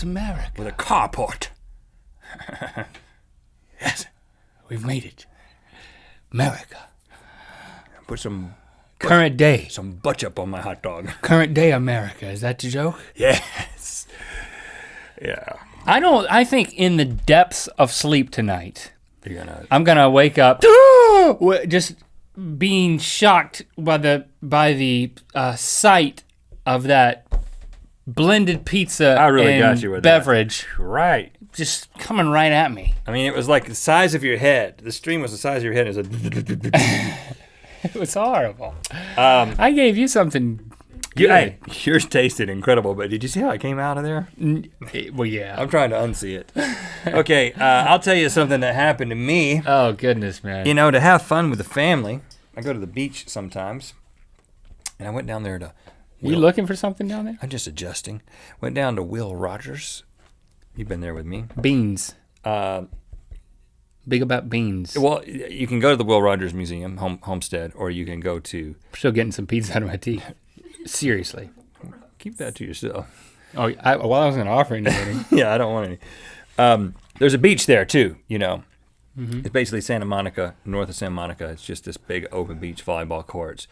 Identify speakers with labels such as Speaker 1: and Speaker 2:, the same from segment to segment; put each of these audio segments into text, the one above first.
Speaker 1: It's America.
Speaker 2: With a carport. Yes.
Speaker 1: We've made it. America.
Speaker 2: Put some
Speaker 1: Current day.
Speaker 2: some butchup on my hot dog.
Speaker 1: Current day America. Is that the joke?
Speaker 2: Yes. Yeah.
Speaker 1: I think in the depths of sleep tonight, I'm gonna wake up just being shocked by the sight of that blended pizza
Speaker 2: I really
Speaker 1: and
Speaker 2: got you with
Speaker 1: beverage
Speaker 2: that. Right.
Speaker 1: just coming right at me.
Speaker 2: I mean, it was like the size of your head. The stream was the size of your head. It was
Speaker 1: It was horrible. I gave you something good.
Speaker 2: Hey, yours tasted incredible, but did you see how it came out of there?
Speaker 1: Well, yeah.
Speaker 2: I'm trying to unsee it. Okay, I'll tell you something that happened to me.
Speaker 1: Oh, goodness, man.
Speaker 2: You know, to have fun with the family, I go to the beach sometimes, and I went down there to...
Speaker 1: You looking for something down there?
Speaker 2: I'm just adjusting. Went down to Will Rogers. You've been there with me.
Speaker 1: Beans. Big about beans.
Speaker 2: Well, you can go to the Will Rogers Museum, Homestead, or you can go to...
Speaker 1: I'm still getting some pizza out of my teeth. Seriously.
Speaker 2: Keep that to yourself.
Speaker 1: Oh, I wasn't offering anything.
Speaker 2: Yeah, I don't want any. There's a beach there, too, you know. Mm-hmm. It's basically Santa Monica, north of Santa Monica. It's just this big open beach, volleyball courts,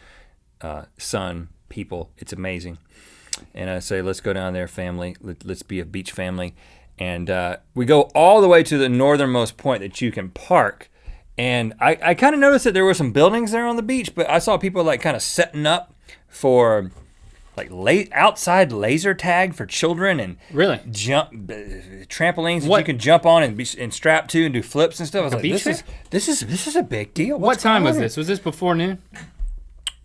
Speaker 2: sun, people. It's amazing. And I say, let's go down there, family. Let's be a beach family. And we go all the way to the northernmost point that you can park. And I kind of noticed that there were some buildings there on the beach, but I saw people like kind of setting up for like outside laser tag for children and
Speaker 1: Really?
Speaker 2: Trampolines that you can jump on and strap to and do flips and stuff. I was like, this is a big deal.
Speaker 1: What time was this? Was this before noon?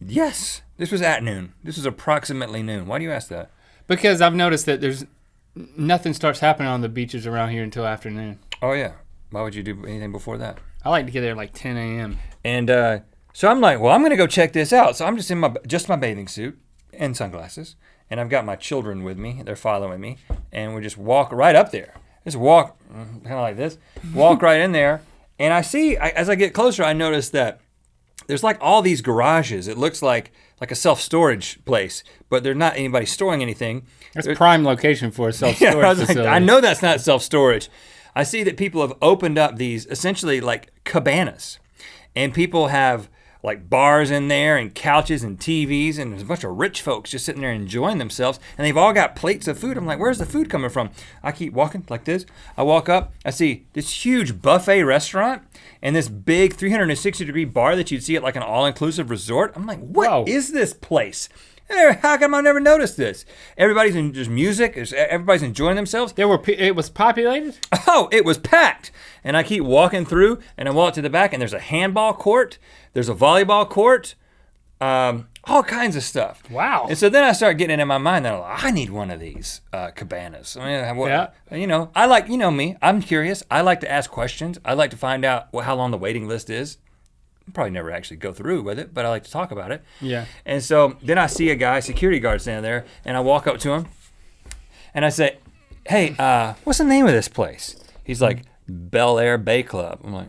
Speaker 2: Yes, this was at noon. This was approximately noon. Why do you ask that?
Speaker 1: Because I've noticed that there's nothing starts happening on the beaches around here until afternoon.
Speaker 2: Oh yeah. Why would you do anything before that?
Speaker 1: I like to get there like 10 a.m.
Speaker 2: And so I'm like, well, I'm gonna go check this out. So I'm just in my bathing suit and sunglasses, and I've got my children with me. They're following me, and we just walk right up there. Just walk kind of like this. Walk right in there, and I see as I get closer, I notice that there's like all these garages. It looks like a self-storage place, but there's not anybody storing anything.
Speaker 1: That's prime location for a self-storage facility.
Speaker 2: I know that's not self-storage. I see that people have opened up these essentially like cabanas, and people have like bars in there and couches and TVs, and there's a bunch of rich folks just sitting there enjoying themselves, and they've all got plates of food. I'm like, where's the food coming from? I keep walking like this. I walk up, I see this huge buffet restaurant and this big 360-degree bar that you'd see at like an all-inclusive resort. I'm like, what is this place? How come I never noticed this? Everybody's in just music. Everybody's enjoying themselves.
Speaker 1: It was populated?
Speaker 2: Oh, it was packed. And I keep walking through, and I walk to the back, and there's a handball court. There's a volleyball court. All kinds of stuff.
Speaker 1: Wow.
Speaker 2: And so then I start getting it in my mind that I need one of these cabanas. I mean, you know, I like, you know me, I'm curious. I like to ask questions. I like to find out how long the waiting list is. Probably never actually go through with it, but I like to talk about it.
Speaker 1: Yeah.
Speaker 2: And so then I see a guy, security guard standing there, and I walk up to him, and I say, hey, what's the name of this place? He's like, Bel Air Bay Club. I'm like,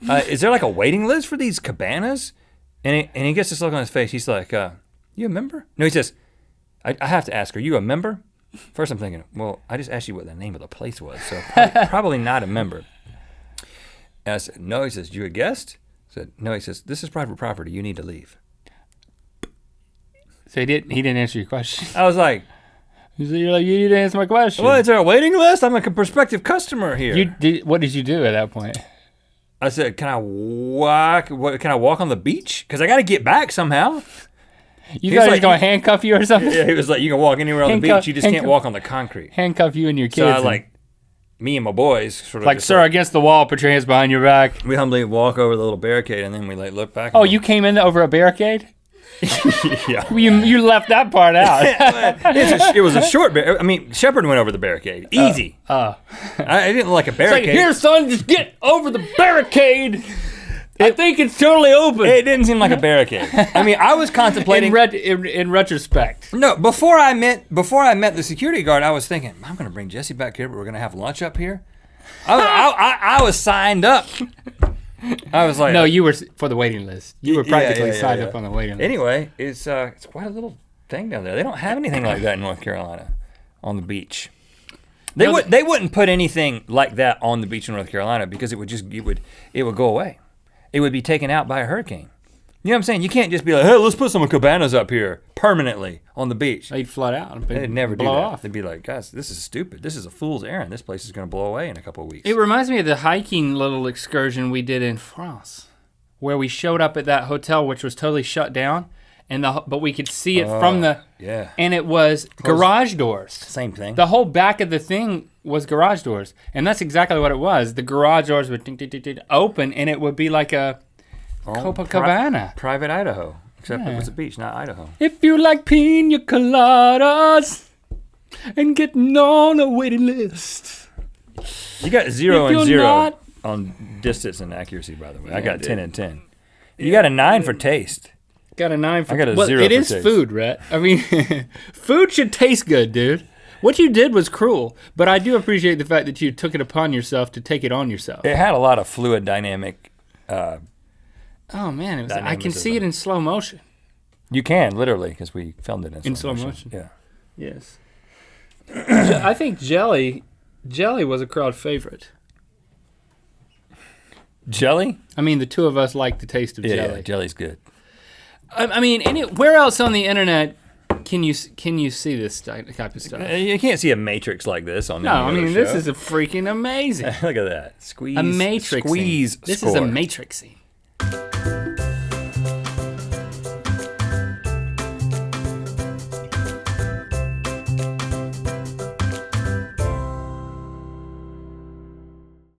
Speaker 2: okay. Is there like a waiting list for these cabanas? And he gets this look on his face. He's like, you a member? No, he says, I have to ask, are you a member? First I'm thinking, well, I just asked you what the name of the place was, so probably not a member. And I said, no. He says, you a guest? I said, no. He says, this is private property. You need to leave.
Speaker 1: So he didn't answer your question.
Speaker 2: I was like,
Speaker 1: you're like, you didn't answer my question.
Speaker 2: Well, is there a waiting list? I'm like a prospective customer here.
Speaker 1: What did you do at that point?
Speaker 2: I said, can I walk on the beach? Because I got to get back somehow.
Speaker 1: You guys like, going to handcuff you or something?
Speaker 2: Yeah, he was like, you can walk anywhere on the beach. You just can't walk on the concrete.
Speaker 1: Handcuff you and your kids.
Speaker 2: So I like, me and my boys sort of
Speaker 1: like, sir, against the wall, put your hands behind your back.
Speaker 2: We humbly walk over the little barricade, and then we like look back.
Speaker 1: Oh, you came in over a barricade?
Speaker 2: Yeah.
Speaker 1: You left that part out.
Speaker 2: It was a short barricade. I mean, Shepard went over the barricade. Easy. I didn't like a barricade.
Speaker 1: It's like, here, son, just get over the barricade. I think it's totally open.
Speaker 2: It didn't seem like a barricade. I mean, I was contemplating.
Speaker 1: In retrospect.
Speaker 2: No, before I met the security guard, I was thinking, I'm going to bring Jesse back here, but we're going to have lunch up here. I was signed up. I was like,
Speaker 1: no, you were for the waiting list. You were practically signed up on the waiting list.
Speaker 2: Anyway, it's quite a little thing down there. They don't have anything like that in North Carolina on the beach. They wouldn't put anything like that on the beach in North Carolina because it would go away. It would be taken out by a hurricane. You know what I'm saying? You can't just be like, hey, let's put some cabanas up here permanently on the beach.
Speaker 1: They'd flood out.
Speaker 2: They'd never do that.
Speaker 1: Off.
Speaker 2: They'd be like, guys, this is stupid. This is a fool's errand. This place is going to blow away in a couple of weeks.
Speaker 1: It reminds me of the hiking little excursion we did in France, where we showed up at that hotel, which was totally shut down, but we could see it from the...
Speaker 2: Yeah.
Speaker 1: And it was garage doors.
Speaker 2: Same thing.
Speaker 1: The whole back of the thing was garage doors. And that's exactly what it was. The garage doors would open, and it would be like a... Copacabana.
Speaker 2: Private Idaho. Except it was a beach, not Idaho.
Speaker 1: If you like pina coladas and getting on a waiting list.
Speaker 2: You got 0 and 0 on distance and accuracy, by the way. I got 10 and 10. You got a 9 for taste.
Speaker 1: Got a 9 for...
Speaker 2: I got a 0
Speaker 1: it
Speaker 2: for
Speaker 1: is
Speaker 2: taste.
Speaker 1: food, Rhett. I mean, food should taste good, dude. What you did was cruel, but I do appreciate the fact that you took it upon yourself to take it on yourself.
Speaker 2: It had a lot of fluid dynamic...
Speaker 1: Oh man, I can see it in slow motion.
Speaker 2: You can, literally, because we filmed it in slow motion.
Speaker 1: Yeah. Yes. I think jelly was a crowd favorite.
Speaker 2: Jelly?
Speaker 1: I mean, the two of us like the taste of jelly.
Speaker 2: Yeah, jelly's good.
Speaker 1: I mean, where else on the internet can you see this type of stuff?
Speaker 2: You can't see a matrix like this on the
Speaker 1: No, I mean, this
Speaker 2: show.
Speaker 1: is a freaking amazing.
Speaker 2: Look at that. Squeeze.
Speaker 1: A matrix.
Speaker 2: Squeeze
Speaker 1: This
Speaker 2: score.
Speaker 1: is a matrixing.